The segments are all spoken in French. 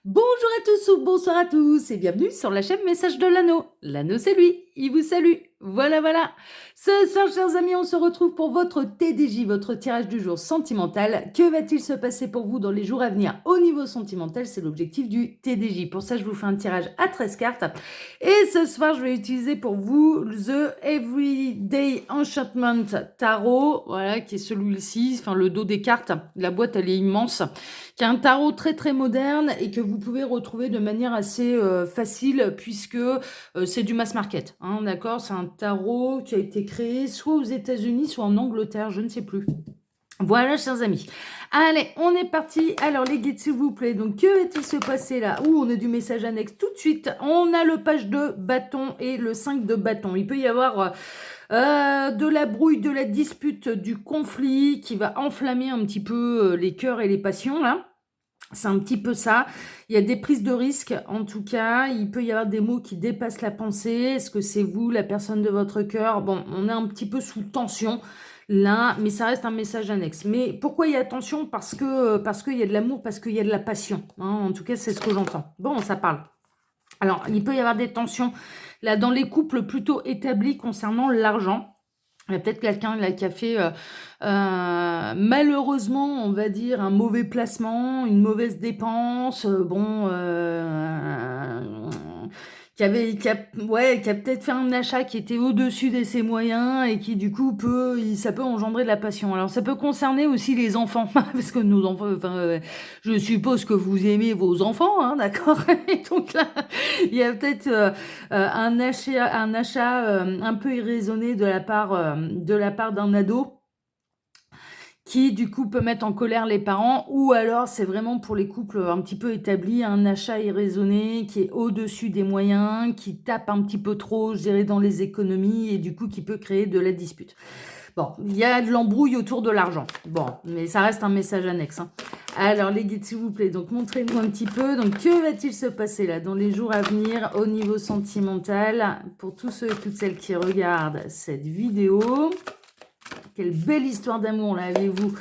Bonjour à tous ou bonsoir à tous et bienvenue sur la chaîne Message de l'Anneau. L'Anneau c'est lui, il vous salue. Voilà. Ce soir, chers amis, on se retrouve pour votre TDJ, votre tirage du jour sentimental. Que va-t-il se passer pour vous dans les jours à venir au niveau sentimental? C'est l'objectif du TDJ. Pour ça, je vous fais un tirage à 13 cartes. Et ce soir, je vais utiliser pour vous The Everyday Enchantment Tarot, voilà, qui est celui-ci, enfin le dos des cartes. La boîte, elle est immense, qui est un tarot très très moderne et que vous pouvez retrouver de manière assez facile puisque c'est du mass market, hein, d'accord? C'est un tarot qui a été créé soit aux États-Unis, soit en Angleterre, je ne sais plus. Voilà, chers amis. Allez, on est parti. Alors, les guides, s'il vous plaît. Donc, que va-t-il se passer là? On a du message annexe tout de suite. On a le page de bâton et le 5 de bâton. Il peut y avoir de la brouille, de la dispute, du conflit qui va enflammer un petit peu les cœurs et les passions, là. C'est un petit peu ça. Il y a des prises de risques, en tout cas. Il peut y avoir des mots qui dépassent la pensée. Est-ce que c'est vous, la personne de votre cœur? Bon, on est un petit peu sous tension là, mais ça reste un message annexe. Mais pourquoi il y a tension? Parce qu'il y a de l'amour, parce qu'il y a de la passion, hein. En tout cas, c'est ce que j'entends. Bon, ça parle. Alors, il peut y avoir des tensions là dans les couples plutôt établis concernant l'argent. Il y a peut-être quelqu'un là qui a fait malheureusement, on va dire, un mauvais placement, une mauvaise dépense, qui a peut-être fait un achat qui était au-dessus de ses moyens et qui du coup ça peut engendrer de la passion. Alors ça peut concerner aussi les enfants, parce que nos enfants, je suppose que vous aimez vos enfants, hein, d'accord? Et donc là, il y a peut-être un achat un peu irraisonné de la part d'un ado qui du coup peut mettre en colère les parents, ou alors c'est vraiment pour les couples un petit peu établis, un achat irraisonné qui est au-dessus des moyens, qui tape un petit peu trop, je dirais, dans les économies, et du coup qui peut créer de la dispute. Bon, il y a de l'embrouille autour de l'argent. Bon, mais ça reste un message annexe, hein. Alors, les guides, s'il vous plaît, donc montrez-nous un petit peu. Donc, que va-t-il se passer là dans les jours à venir au niveau sentimental pour tous ceux et toutes celles qui regardent cette vidéo? Quelle belle histoire d'amour là avez-vous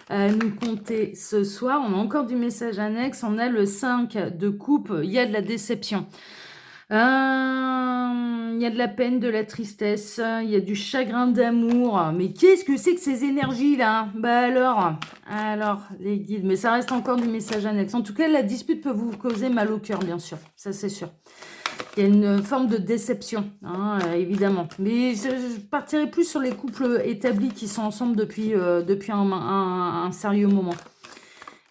à nous conter ce soir? On a encore du message annexe. On a le 5 de coupe. Il y a de la déception. Il y a de la peine, de la tristesse, il y a du chagrin d'amour. Mais qu'est-ce que c'est que ces énergies-là? Bah alors, les guides, mais ça reste encore du message annexe. En tout cas, la dispute peut vous causer mal au cœur, bien sûr. Ça, c'est sûr. Il y a une forme de déception, hein, évidemment. Mais je partirai plus sur les couples établis qui sont ensemble depuis un sérieux moment.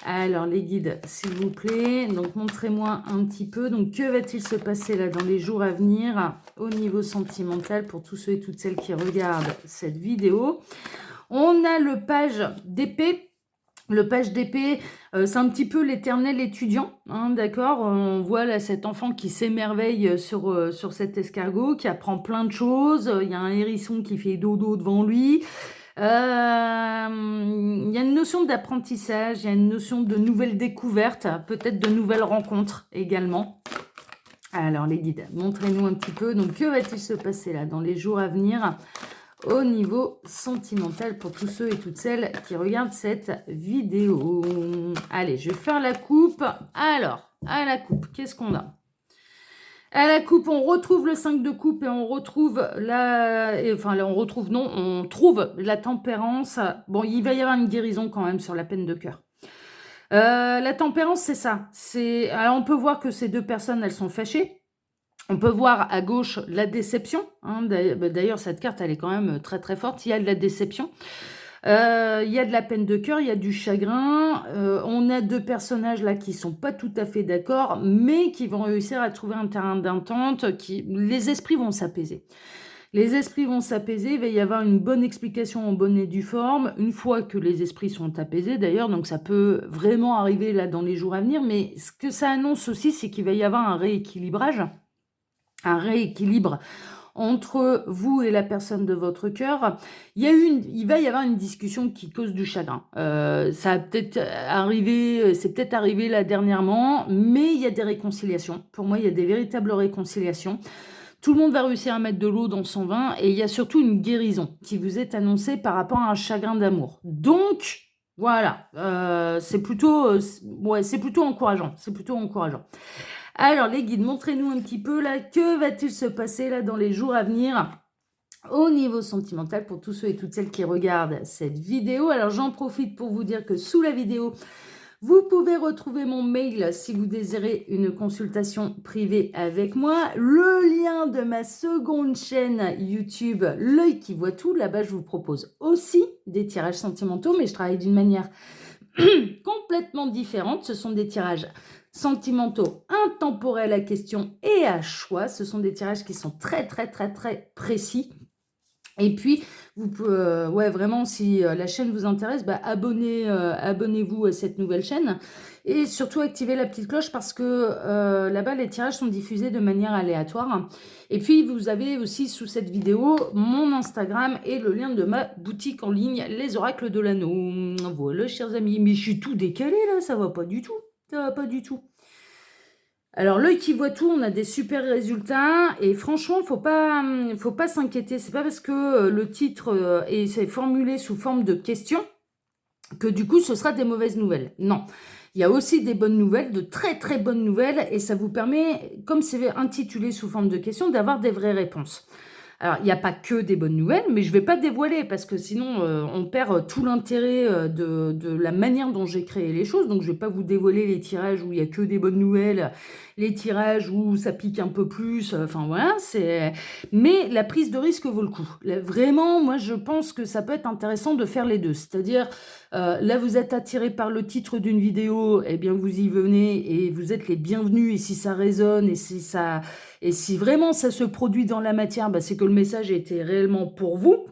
Alors, les guides, s'il vous plaît, donc montrez-moi un petit peu. Donc, que va-t-il se passer là dans les jours à venir au niveau sentimental pour tous ceux et toutes celles qui regardent cette vidéo? On a le page d'épée. Le page d'épée, c'est un petit peu l'éternel étudiant, hein, d'accord? On voit là cet enfant qui s'émerveille sur cet escargot, qui apprend plein de choses. Il y a un hérisson qui fait dodo devant lui. Il y a une notion d'apprentissage, il y a une notion de nouvelles découvertes, peut-être de nouvelles rencontres également. Alors les guides, montrez-nous un petit peu. Donc que va-t-il se passer là dans les jours à venir au niveau sentimental pour tous ceux et toutes celles qui regardent cette vidéo? Allez, je vais faire la coupe. Alors, à la coupe, qu'est-ce qu'on a? À la coupe, on retrouve le 5 de coupe et on retrouve on trouve la tempérance. Bon, il va y avoir une guérison quand même sur la peine de cœur. La tempérance, c'est ça. Alors, on peut voir que ces deux personnes, elles sont fâchées. On peut voir à gauche la déception, hein. D'ailleurs, cette carte, elle est quand même très très forte. Il y a de la déception. Il y a de la peine de cœur, il y a du chagrin. On a deux personnages là qui sont pas tout à fait d'accord, mais qui vont réussir à trouver un terrain d'entente. Les esprits vont s'apaiser. Les esprits vont s'apaiser, il va y avoir une bonne explication en bonne et due forme, une fois que les esprits sont apaisés d'ailleurs, donc ça peut vraiment arriver là dans les jours à venir, mais ce que ça annonce aussi, c'est qu'il va y avoir un rééquilibrage, un rééquilibre entre vous et la personne de votre cœur. Il va y avoir une discussion qui cause du chagrin. Ça a peut-être arrivé, c'est peut-être arrivé là dernièrement, mais il y a des réconciliations. Pour moi, il y a des véritables réconciliations. Tout le monde va réussir à mettre de l'eau dans son vin, et il y a surtout une guérison qui vous est annoncée par rapport à un chagrin d'amour. Donc, Voilà, ouais, c'est plutôt encourageant, c'est plutôt encourageant. Alors les guides, montrez-nous un petit peu là, que va-t-il se passer là dans les jours à venir au niveau sentimental pour tous ceux et toutes celles qui regardent cette vidéo? Alors j'en profite pour vous dire que sous la vidéo, vous pouvez retrouver mon mail si vous désirez une consultation privée avec moi, le lien de ma seconde chaîne YouTube, L'œil qui voit tout. Là-bas, je vous propose aussi des tirages sentimentaux, mais je travaille d'une manière complètement différente. Ce sont des tirages sentimentaux intemporels à question et à choix. Ce sont des tirages qui sont très, très, très, très précis. Et puis, vous pouvez, ouais, vraiment, si la chaîne vous intéresse, bah, abonnez-vous à cette nouvelle chaîne. Et surtout, activez la petite cloche parce que là-bas, les tirages sont diffusés de manière aléatoire. Et puis, vous avez aussi sous cette vidéo mon Instagram et le lien de ma boutique en ligne, Les Oracles de l'Anneau. Voilà, chers amis. Mais je suis tout décalé, là, ça va pas du tout. Ça va pas du tout. Alors, l'œil qui voit tout, on a des super résultats et franchement, faut pas s'inquiéter. C'est pas parce que le titre c'est formulé sous forme de question que du coup, ce sera des mauvaises nouvelles. Non. Il y a aussi des bonnes nouvelles, de très très bonnes nouvelles, et ça vous permet, comme c'est intitulé sous forme de question, d'avoir des vraies réponses. Alors, il n'y a pas que des bonnes nouvelles, mais je ne vais pas dévoiler parce que sinon, on perd tout l'intérêt de la manière dont j'ai créé les choses. Donc, je ne vais pas vous dévoiler les tirages où il n'y a que des bonnes nouvelles, les tirages où ça pique un peu plus. Enfin, voilà. Mais la prise de risque vaut le coup. Là, vraiment, moi, je pense que ça peut être intéressant de faire les deux. C'est-à-dire, là, vous êtes attiré par le titre d'une vidéo, eh bien, vous y venez et vous êtes les bienvenus. Et si ça résonne et si vraiment ça se produit dans la matière, bah, c'est que le message était réellement pour vous.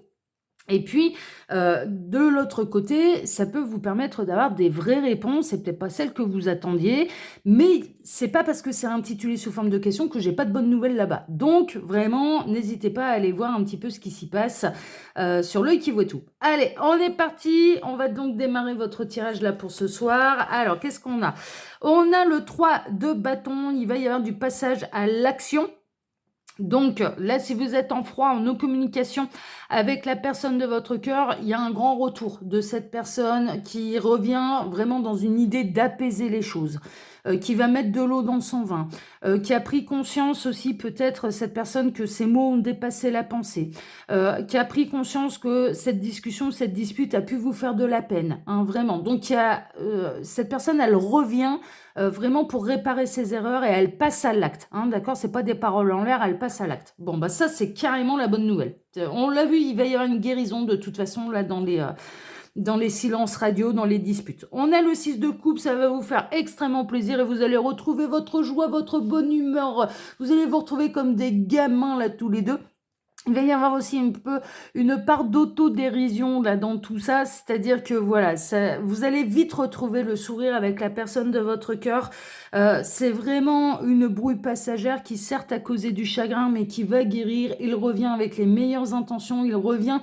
Et puis, de l'autre côté, ça peut vous permettre d'avoir des vraies réponses, c'est peut-être pas celles que vous attendiez, mais c'est pas parce que c'est intitulé sous forme de question que j'ai pas de bonnes nouvelles là-bas. Donc, vraiment, n'hésitez pas à aller voir un petit peu ce qui s'y passe sur l'œil qui voit tout. Allez, on est parti, on va donc démarrer votre tirage là pour ce soir. Alors, qu'est-ce qu'on a? On a le 3 de bâton, il va y avoir du passage à l'action. Donc là, si vous êtes en froid, en non-communication avec la personne de votre cœur, il y a un grand retour de cette personne qui revient vraiment dans une idée d'apaiser les choses, qui va mettre de l'eau dans son vin, qui a pris conscience aussi peut-être cette personne que ses mots ont dépassé la pensée, qui a pris conscience que cette discussion, cette dispute a pu vous faire de la peine, hein, vraiment. Donc cette personne, elle revient vraiment pour réparer ses erreurs et elle passe à l'acte, hein, d'accord? C'est pas des paroles en l'air, elle passe à l'acte. Bon, bah ça, c'est carrément la bonne nouvelle. On l'a vu, il va y avoir une guérison de toute façon là dans les silences radio, dans les disputes. On a le 6 de coupe, ça va vous faire extrêmement plaisir et vous allez retrouver votre joie, votre bonne humeur. Vous allez vous retrouver comme des gamins là tous les deux. Il va y avoir aussi un peu une part d'autodérision là dans tout ça, c'est-à-dire que voilà, vous allez vite retrouver le sourire avec la personne de votre cœur. C'est vraiment une brouille passagère qui certes a causé du chagrin, mais qui va guérir. Il revient avec les meilleures intentions. Il revient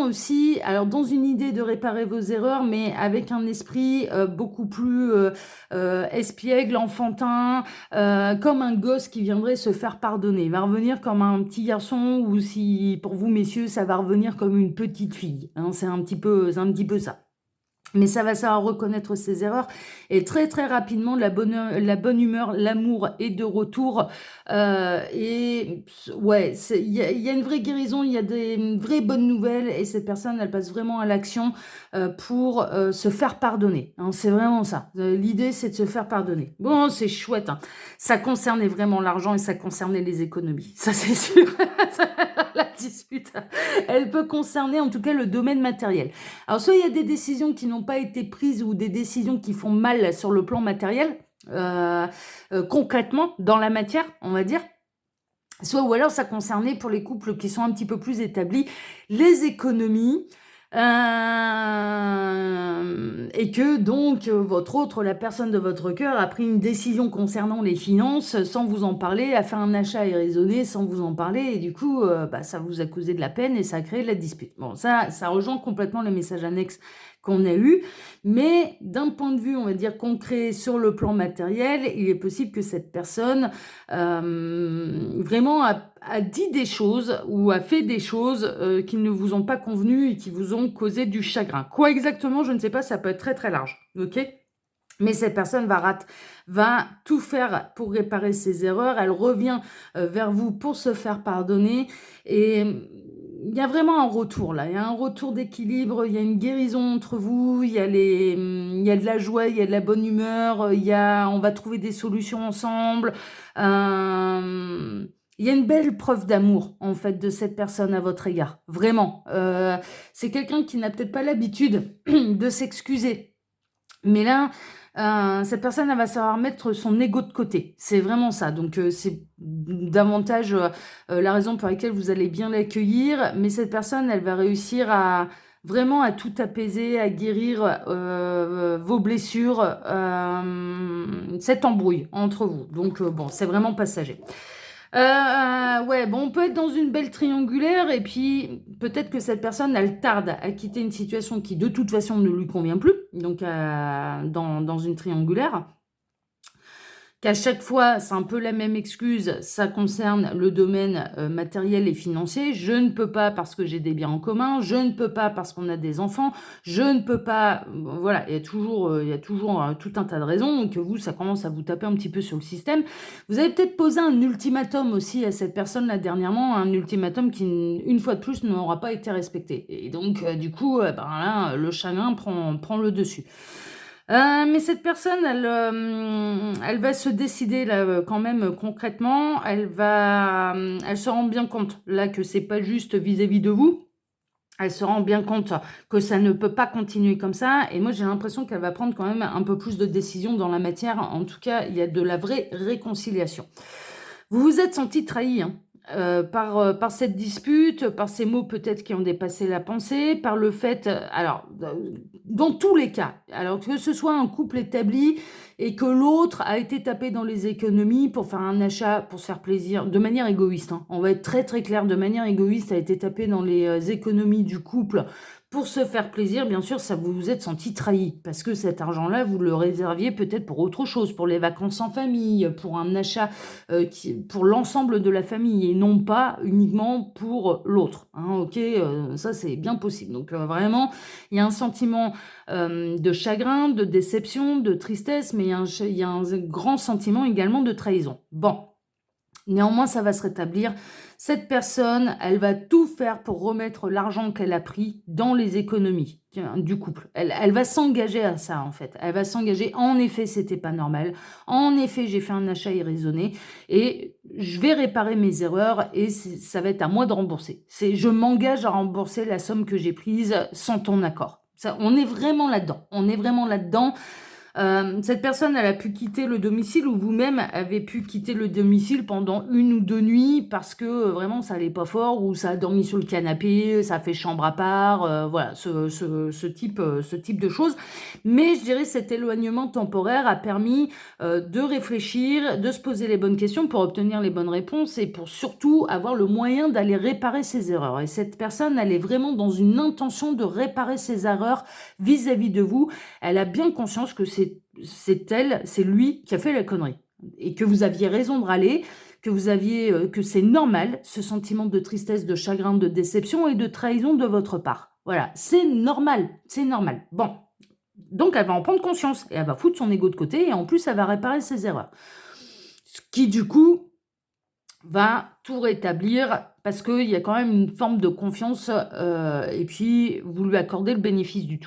aussi, alors dans une idée de réparer vos erreurs, mais avec un esprit beaucoup plus espiègle, enfantin, comme un gosse qui viendrait se faire pardonner. Il va revenir comme un petit garçon ou si pour vous messieurs ça va revenir comme une petite fille. Hein, c'est un petit peu ça. Mais ça va savoir reconnaître ses erreurs et très très rapidement la bonne humeur, l'amour est de retour et ouais, il y a une vraie guérison, il y a des vraies bonnes nouvelles et cette personne elle passe vraiment à l'action pour se faire pardonner, hein, c'est vraiment ça. L'idée c'est de se faire pardonner. Bon, c'est chouette, hein. Ça concernait vraiment l'argent et ça concernait les économies, ça c'est sûr. La dispute, elle peut concerner en tout cas le domaine matériel. Alors, soit il y a des décisions qui n'ont pas été prises ou des décisions qui font mal sur le plan matériel, concrètement, dans la matière, on va dire. Soit, ou alors ça concernait pour les couples qui sont un petit peu plus établis, les économies, et que donc la personne de votre cœur a pris une décision concernant les finances sans vous en parler, a fait un achat irraisonné sans vous en parler et du coup ça vous a causé de la peine et ça a créé de la dispute. Bon, ça rejoint complètement le message annexe qu'on a eue. Mais d'un point de vue, on va dire, concret sur le plan matériel, il est possible que cette personne vraiment a dit des choses ou a fait des choses qui ne vous ont pas convenu et qui vous ont causé du chagrin. Quoi exactement, je ne sais pas, ça peut être très très large, ok? Mais cette personne va tout faire pour réparer ses erreurs. Elle revient vers vous pour se faire pardonner. Et il y a vraiment un retour là. Il y a un retour d'équilibre. Il y a une guérison entre vous. Il y a de la joie, il y a de la bonne humeur. On va trouver des solutions ensemble. Il y a une belle preuve d'amour, en fait, de cette personne à votre égard. Vraiment. C'est quelqu'un qui n'a peut-être pas l'habitude de s'excuser. Mais là, cette personne, elle va savoir mettre son ego de côté. C'est vraiment ça. Donc, c'est davantage la raison pour laquelle vous allez bien l'accueillir. Mais cette personne, elle va réussir à vraiment à tout apaiser, à guérir vos blessures, cette embrouille entre vous. Donc, bon, c'est vraiment passager. Ouais, bon, on peut être dans une belle triangulaire et puis peut-être que cette personne, elle tarde à quitter une situation qui de toute façon ne lui convient plus, donc dans une triangulaire. Qu'à chaque fois, c'est un peu la même excuse, ça concerne le domaine matériel et financier. Je ne peux pas parce que j'ai des biens en commun, je ne peux pas parce qu'on a des enfants, je ne peux pas... Voilà, il y a toujours tout un tas de raisons. Donc vous, ça commence à vous taper un petit peu sur le système. Vous avez peut-être posé un ultimatum aussi à cette personne-là dernièrement, un ultimatum qui, une fois de plus, n'aura pas été respecté. Et donc, du coup, ben là, le chagrin prend le dessus. Mais cette personne, elle va se décider là, quand même concrètement. Elle se rend bien compte là que c'est pas juste vis-à-vis de vous. Elle se rend bien compte que ça ne peut pas continuer comme ça. Et moi, j'ai l'impression qu'elle va prendre quand même un peu plus de décisions dans la matière. En tout cas, il y a de la vraie réconciliation. Vous vous êtes senti trahi, hein, par cette dispute, par ces mots peut-être qui ont dépassé la pensée, par le fait, alors, dans tous les cas, alors que ce soit un couple établi et que l'autre a été tapé dans les économies pour faire un achat, pour se faire plaisir, de manière égoïste, hein. On va être très très clair, de manière égoïste, a été tapé dans les économies du couple pour se faire plaisir, bien sûr, ça vous vous êtes senti trahi, parce que cet argent-là, vous le réserviez peut-être pour autre chose, pour les vacances en famille, pour un achat pour l'ensemble de la famille, et non pas uniquement pour l'autre, hein, ok, ça c'est bien possible. Donc vraiment, il y a un sentiment de chagrin, de déception, de tristesse, mais il y a un grand sentiment également de trahison. Bon. Néanmoins, ça va se rétablir. Cette personne, elle va tout faire pour remettre l'argent qu'elle a pris dans les économies du couple. Elle va s'engager à ça, en fait. Elle va s'engager. En effet, c'était pas normal. En effet, j'ai fait un achat irraisonné et je vais réparer mes erreurs et ça va être à moi de rembourser. Je m'engage à rembourser la somme que j'ai prise sans ton accord. Ça, on est vraiment là-dedans. On est vraiment là-dedans. Cette personne, elle a pu quitter le domicile ou vous-même avez pu quitter le domicile pendant 1 ou 2 nuits parce que vraiment ça allait pas fort ou ça a dormi sur le canapé, ça a fait chambre à part, voilà, ce type de choses. Mais je dirais cet éloignement temporaire a permis de réfléchir, de se poser les bonnes questions pour obtenir les bonnes réponses et pour surtout avoir le moyen d'aller réparer ses erreurs. Et cette personne, elle est vraiment dans une intention de réparer ses erreurs vis-à-vis de vous. Elle a bien conscience que c'est lui qui a fait la connerie. Et que vous aviez raison de râler, que c'est normal, ce sentiment de tristesse, de chagrin, de déception et de trahison de votre part. Voilà, c'est normal, c'est normal. Bon, donc elle va en prendre conscience et elle va foutre son ego de côté et en plus elle va réparer ses erreurs. Ce qui du coup va tout rétablir parce qu'il y a quand même une forme de confiance et puis vous lui accordez le bénéfice du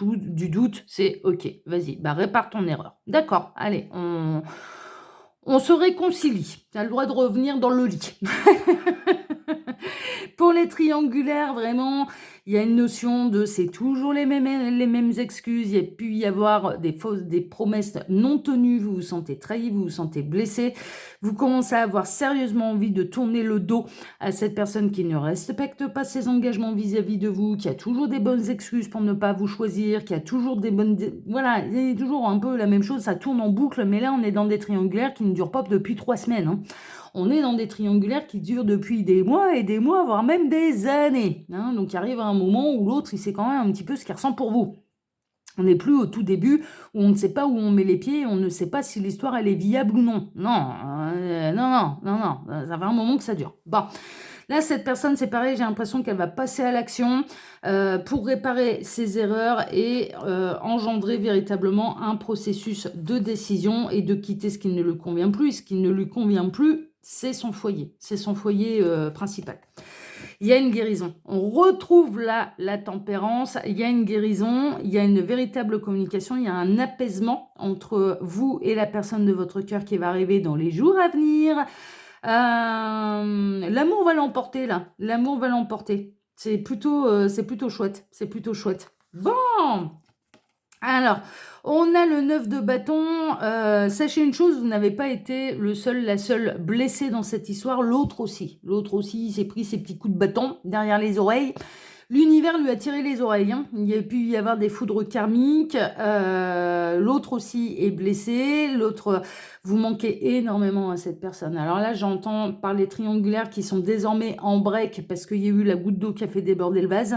doute, c'est ok, vas-y, bah répare ton erreur. D'accord, allez, on se réconcilie. Tu as le droit de revenir dans le lit. Pour les triangulaires, vraiment, il y a une notion de c'est toujours les mêmes excuses. Il y a pu y avoir des promesses non tenues. Vous vous sentez trahi, vous vous sentez blessé. Vous commencez à avoir sérieusement envie de tourner le dos à cette personne qui ne respecte pas ses engagements vis-à-vis de vous, qui a toujours des bonnes excuses pour ne pas vous choisir, qui a toujours des bonnes... Voilà, il y a toujours un peu la même chose, ça tourne en boucle, mais là, on est dans des triangulaires qui ne durent pas depuis 3 semaines, hein. On est dans des triangulaires qui durent depuis des mois et des mois, voire même des années, hein. Donc, il arrive un moment où l'autre, il sait quand même un petit peu ce qu'il ressent pour vous. On n'est plus au tout début où on ne sait pas où on met les pieds et on ne sait pas si l'histoire elle est viable ou non. Non, non, ça fait un moment que ça dure. Bon, là cette personne c'est pareil, j'ai l'impression qu'elle va passer à l'action pour réparer ses erreurs et engendrer véritablement un processus de décision et de quitter ce qui ne lui convient plus. Et ce qui ne lui convient plus, c'est son foyer principal. Il y a une guérison. On retrouve là la tempérance, il y a une guérison, il y a une véritable communication, il y a un apaisement entre vous et la personne de votre cœur qui va arriver dans les jours à venir. L'amour va l'emporter là, l'amour va l'emporter. C'est plutôt chouette, c'est plutôt chouette. Bon, alors, on a le 9 de bâton. Sachez une chose, vous n'avez pas été le seul, la seule blessée dans cette histoire. L'autre aussi. L'autre aussi, il s'est pris ses petits coups de bâton derrière les oreilles. L'univers lui a tiré les oreilles. Hein. Il y a pu y avoir des foudres karmiques. L'autre aussi est blessé. L'autre, vous manquez énormément à cette personne. Alors là, j'entends par les triangulaires qui sont désormais en break parce qu'il y a eu la goutte d'eau qui a fait déborder le vase.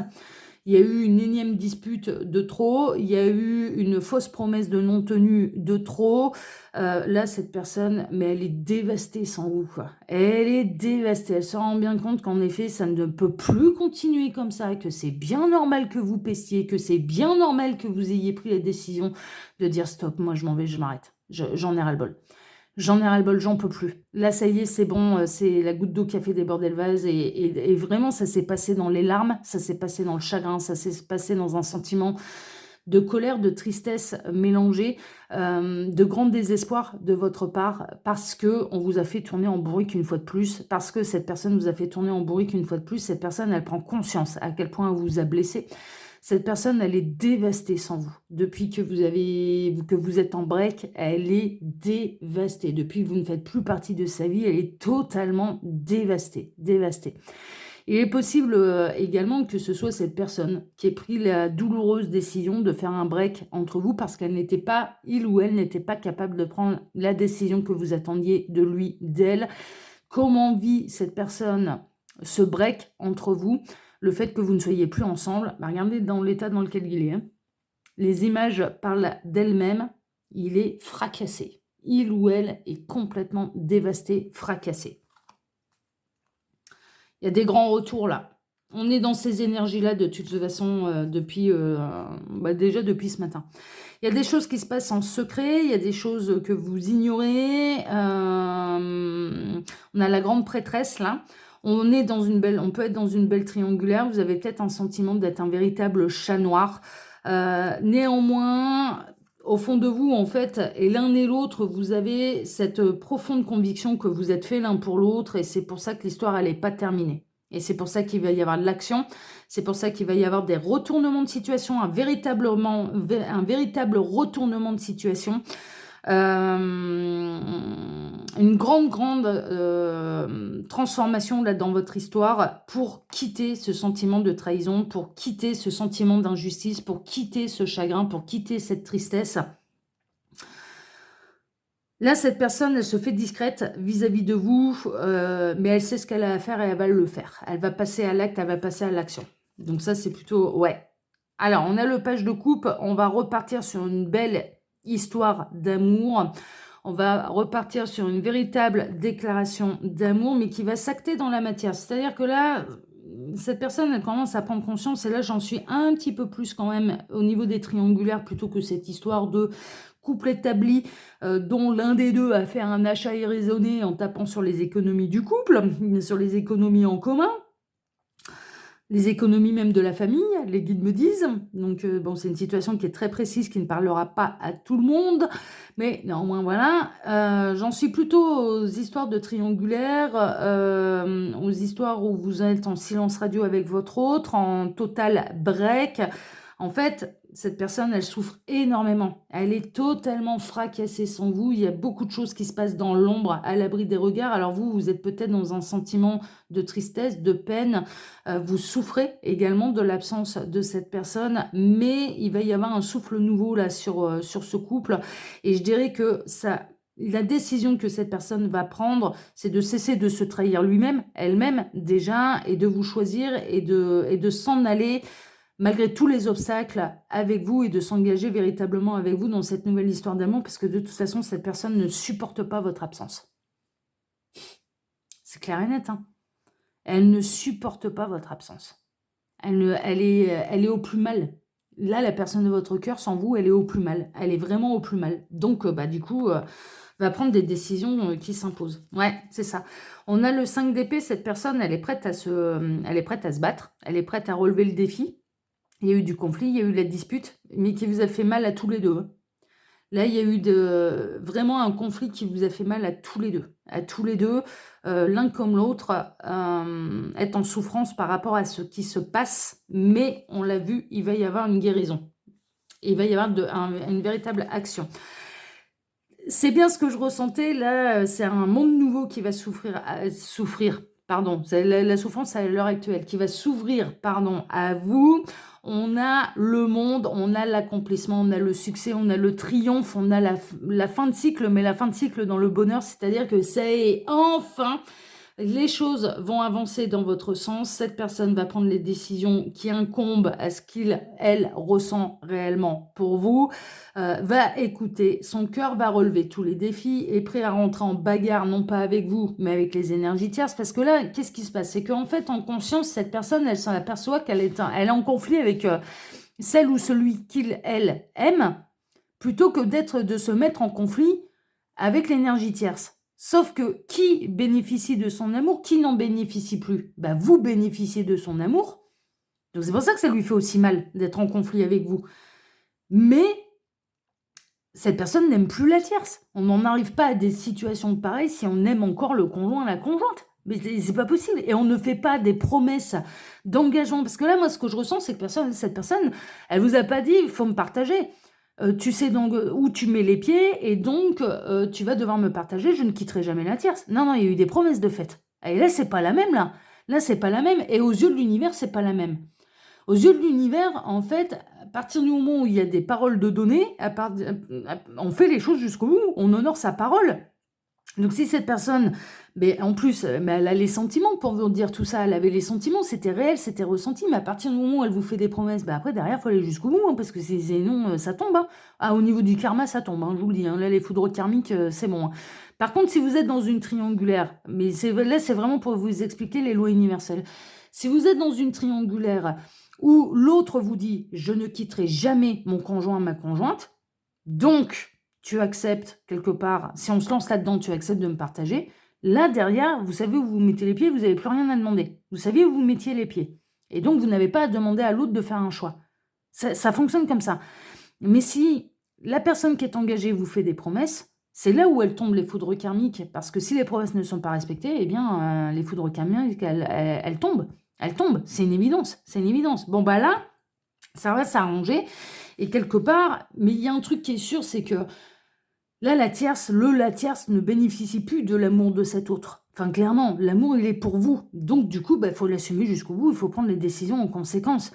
Il y a eu une énième dispute de trop, il y a eu une fausse promesse de non-tenue de trop. Là, cette personne, mais elle est dévastée sans vous, quoi. Elle est dévastée. Elle se rend bien compte qu'en effet, ça ne peut plus continuer comme ça, que c'est bien normal que vous pestiez, que c'est bien normal que vous ayez pris la décision de dire stop, moi je m'en vais, je m'arrête. J'en ai ras-le-bol. J'en ai ras-le-bol, j'en peux plus. Là, ça y est, c'est bon, c'est la goutte d'eau qui a fait déborder le vase. Et vraiment, ça s'est passé dans les larmes, ça s'est passé dans le chagrin, ça s'est passé dans un sentiment de colère, de tristesse mélangée, de grand désespoir de votre part, parce que on vous a fait tourner en bourrique une fois de plus, parce que cette personne vous a fait tourner en bourrique une fois de plus. Cette personne, elle prend conscience à quel point elle vous a blessé. Cette personne, elle est dévastée sans vous. Depuis que vous êtes en break, elle est dévastée. Depuis que vous ne faites plus partie de sa vie, elle est totalement dévastée. Dévastée. Il est possible également que ce soit cette personne qui ait pris la douloureuse décision de faire un break entre vous parce qu'elle n'était pas, il ou elle n'était pas capable de prendre la décision que vous attendiez de lui, d'elle. Comment vit cette personne ce break entre vous? Le fait que vous ne soyez plus ensemble, regardez dans l'état dans lequel il est. Hein. Les images parlent d'elles-mêmes. Il est fracassé. Il ou elle est complètement dévasté, fracassé. Il y a des grands retours là. On est dans ces énergies-là de toute façon déjà depuis ce matin. Il y a des choses qui se passent en secret, il y a des choses que vous ignorez. On a la grande prêtresse là. On peut être dans une belle triangulaire. Vous avez peut-être un sentiment d'être un véritable chat noir. Néanmoins, au fond de vous, en fait, et l'un et l'autre, vous avez cette profonde conviction que vous êtes faits l'un pour l'autre, et c'est pour ça que l'histoire, elle n'est pas terminée. Et c'est pour ça qu'il va y avoir de l'action, c'est pour ça qu'il va y avoir des retournements de situation, un véritable retournement de situation. Une grande transformation là dans votre histoire pour quitter ce sentiment de trahison, pour quitter ce sentiment d'injustice, pour quitter ce chagrin, pour quitter cette tristesse. Là, cette personne, elle se fait discrète vis-à-vis de vous, mais elle sait ce qu'elle a à faire et elle va le faire. Elle va passer à l'acte, elle va passer à l'action. Donc ça, c'est plutôt... Ouais. Alors, on a le page de coupe. On va repartir sur une belle histoire d'amour. On va repartir sur une véritable déclaration d'amour, mais qui va s'acter dans la matière. C'est-à-dire que là, cette personne, elle commence à prendre conscience, et là, j'en suis un petit peu plus quand même au niveau des triangulaires, plutôt que cette histoire de couple établi dont l'un des deux a fait un achat irraisonné en tapant sur les économies du couple, sur les économies en commun. Les économies même de la famille, les guides me disent. Donc, bon, c'est une situation qui est très précise, qui ne parlera pas à tout le monde. Mais néanmoins, voilà. J'en suis plutôt aux histoires de triangulaire, aux histoires où vous êtes en silence radio avec votre autre, en total break. En fait, cette personne, elle souffre énormément. Elle est totalement fracassée sans vous. Il y a beaucoup de choses qui se passent dans l'ombre, à l'abri des regards. Alors vous êtes peut-être dans un sentiment de tristesse, de peine. Vous souffrez également de l'absence de cette personne, mais il va y avoir un souffle nouveau là sur ce couple. Et je dirais que la décision que cette personne va prendre, c'est de cesser de se trahir lui-même, elle-même déjà, et de vous choisir et de s'en aller malgré tous les obstacles avec vous et de s'engager véritablement avec vous dans cette nouvelle histoire d'amour parce que de toute façon, cette personne ne supporte pas votre absence. C'est clair et net, hein. Elle ne supporte pas votre absence. Elle est au plus mal. Là, la personne de votre cœur, sans vous, elle est au plus mal. Elle est vraiment au plus mal. Donc, du coup, va prendre des décisions qui s'imposent. Ouais, c'est ça. On a le 5 d'épée. Cette personne, elle est prête à se battre. Elle est prête à relever le défi. Il y a eu du conflit, il y a eu de la dispute, mais qui vous a fait mal à tous les deux. Là, il y a eu vraiment un conflit qui vous a fait mal à tous les deux. À tous les deux, l'un comme l'autre, est en souffrance par rapport à ce qui se passe. Mais on l'a vu, il va y avoir une guérison. Il va y avoir une véritable action. C'est bien ce que je ressentais. Là, c'est un monde nouveau qui va souffrir. Pardon, c'est la souffrance à l'heure actuelle qui va s'ouvrir, pardon, à vous. On a le monde, on a l'accomplissement, on a le succès, on a le triomphe, on a la fin de cycle, mais la fin de cycle dans le bonheur, c'est-à-dire que c'est enfin, les choses vont avancer dans votre sens. Cette personne va prendre les décisions qui incombent à ce elle ressent réellement pour vous. Va écouter, son cœur va relever tous les défis, est prêt à rentrer en bagarre, non pas avec vous, mais avec les énergies tierces. Parce que là, qu'est-ce qui se passe? C'est qu'en fait, en conscience, cette personne, elle s'en aperçoit qu'elle est en conflit avec celle ou celui elle aime, plutôt que de se mettre en conflit avec l'énergie tierce. Sauf que qui bénéficie de son amour, qui n'en bénéficie plus? Bah, vous bénéficiez de son amour. Donc c'est pour ça que ça lui fait aussi mal d'être en conflit avec vous. Mais cette personne n'aime plus la tierce. On n'en arrive pas à des situations pareilles si on aime encore le conjoint, la conjointe. Mais c'est pas possible. Et on ne fait pas des promesses d'engagement. Parce que là, moi, ce que je ressens, c'est que cette personne, elle vous a pas dit, il faut me partager. Tu sais donc où tu mets les pieds et donc tu vas devoir me partager, je ne quitterai jamais la tierce. Non, il y a eu des promesses de fait. Et là, c'est pas la même, là. Là, c'est pas la même. Et aux yeux de l'univers, c'est pas la même. Aux yeux de l'univers, en fait, à partir du moment où il y a des paroles de données, on fait les choses jusqu'au bout, on honore sa parole. Donc si cette personne, mais en plus, mais elle a les sentiments pour vous dire tout ça, elle avait les sentiments, c'était réel, c'était ressenti, mais à partir du moment où elle vous fait des promesses, après derrière, il faut aller jusqu'au bout, hein, parce que sinon, ça tombe. Hein. Ah, au niveau du karma, ça tombe, hein, je vous le dis, hein, là, les foudres karmiques, c'est bon. Hein. Par contre, si vous êtes dans une triangulaire, mais là, c'est vraiment pour vous expliquer les lois universelles. Si vous êtes dans une triangulaire où l'autre vous dit « je ne quitterai jamais mon conjoint, ma conjointe », donc tu acceptes quelque part, si on se lance là-dedans, tu acceptes de me partager, là derrière, vous savez où vous mettez les pieds, vous n'avez plus rien à demander. Vous savez où vous mettiez les pieds. Et donc vous n'avez pas à demander à l'autre de faire un choix. Ça fonctionne comme ça. Mais si la personne qui est engagée vous fait des promesses, c'est là où elles tombent les foudres karmiques, parce que si les promesses ne sont pas respectées, eh bien les foudres karmiques, elles tombent. Elle tombe, c'est une évidence, c'est une évidence. Bon, bah là, ça va s'arranger. Et quelque part, mais il y a un truc qui est sûr, c'est que là, la tierce ne bénéficie plus de l'amour de cet autre. Enfin, clairement, l'amour, il est pour vous. Donc, du coup, il faut l'assumer jusqu'au bout, il faut prendre les décisions en conséquence.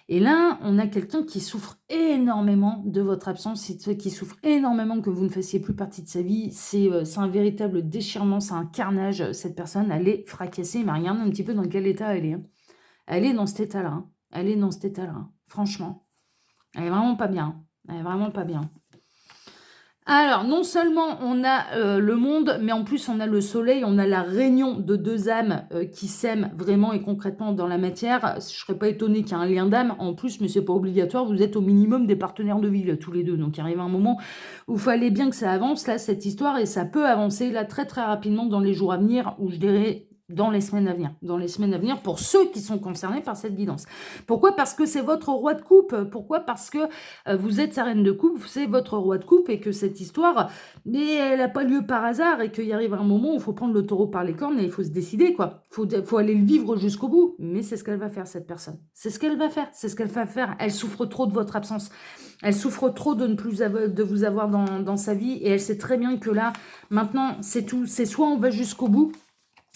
Et là, on a quelqu'un qui souffre énormément de votre absence, qui souffre énormément que vous ne fassiez plus partie de sa vie. C'est un véritable déchirement, c'est un carnage. Cette personne, elle est fracassée, mais regardez un petit peu dans quel état elle est. Hein. Elle est dans cet état-là. Hein. Elle est dans cet état-là. Hein. Franchement. Elle est vraiment pas bien. Elle est vraiment pas bien. Alors, non seulement on a le monde, mais en plus on a le soleil, on a la réunion de deux âmes qui s'aiment vraiment et concrètement dans la matière. Je ne serais pas étonnée qu'il y ait un lien d'âme en plus, mais c'est pas obligatoire. Vous êtes au minimum des partenaires de vie, là, tous les deux. Donc, il arrive un moment où il fallait bien que ça avance, là, cette histoire, et ça peut avancer, là, très, très rapidement dans les jours à venir, où je dirais dans les semaines à venir. Dans les semaines à venir, pour ceux qui sont concernés par cette guidance. Pourquoi? Parce que c'est votre roi de coupe. Pourquoi? Parce que vous êtes sa reine de coupe, c'est votre roi de coupe, et que cette histoire, mais elle n'a pas lieu par hasard, et qu'il y arrive un moment où il faut prendre le taureau par les cornes, et il faut se décider, quoi. Faut aller le vivre jusqu'au bout. Mais c'est ce qu'elle va faire, cette personne. C'est ce qu'elle va faire. C'est ce qu'elle va faire. Elle souffre trop de votre absence. Elle souffre trop de ne plus de vous avoir dans sa vie, et elle sait très bien que là, maintenant, c'est tout. C'est soit on va jusqu'au bout,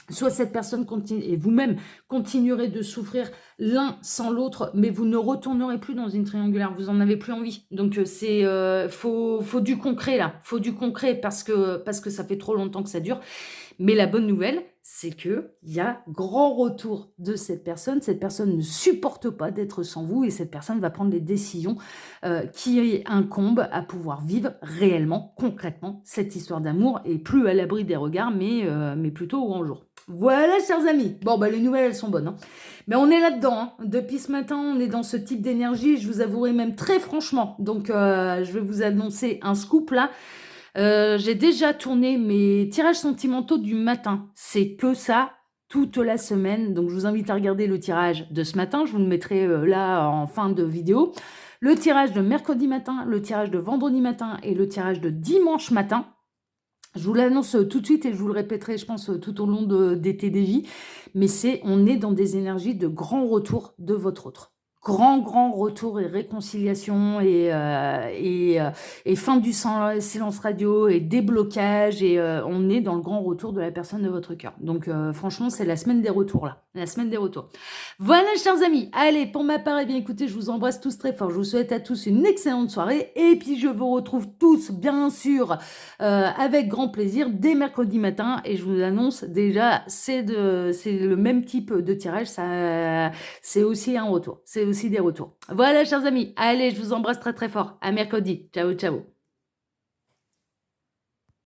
soit cette personne continue, et vous-même continuerez de souffrir l'un sans l'autre, mais vous ne retournerez plus dans une triangulaire, vous en avez plus envie. Donc faut du concret là, faut du concret parce que ça fait trop longtemps que ça dure. Mais la bonne nouvelle, c'est qu'il y a grand retour de cette personne. Cette personne ne supporte pas d'être sans vous et cette personne va prendre les décisions, qui incombent à pouvoir vivre réellement, concrètement, cette histoire d'amour et plus à l'abri des regards, mais plutôt au grand jour. Voilà, chers amis. Bon, bah, les nouvelles, elles sont bonnes, hein. Mais on est là-dedans, hein. Depuis ce matin, on est dans ce type d'énergie, je vous avouerai même très franchement. Donc, je vais vous annoncer un scoop là. J'ai déjà tourné mes tirages sentimentaux du matin. C'est que ça, toute la semaine. Donc je vous invite à regarder le tirage de ce matin. Je vous le mettrai, là en fin de vidéo. Le tirage de mercredi matin, le tirage de vendredi matin et le tirage de dimanche matin. Je vous l'annonce, tout de suite et je vous le répéterai, je pense, tout au long des TDJ. Mais on est dans des énergies de grand retour de votre autre. Grand retour et réconciliation et fin du silence radio et déblocage et on est dans le grand retour de la personne de votre cœur. Donc franchement, c'est la semaine des retours là, la semaine des retours. Voilà, chers amis. Allez, pour ma part, eh bien écoutez, je vous embrasse tous très fort. Je vous souhaite à tous une excellente soirée et puis je vous retrouve tous, bien sûr, avec grand plaisir dès mercredi matin et je vous annonce déjà, c'est le même type de tirage, ça, c'est aussi un retour, c'est aussi des retours. Voilà, chers amis, allez, je vous embrasse très très fort. À mercredi. Ciao, ciao.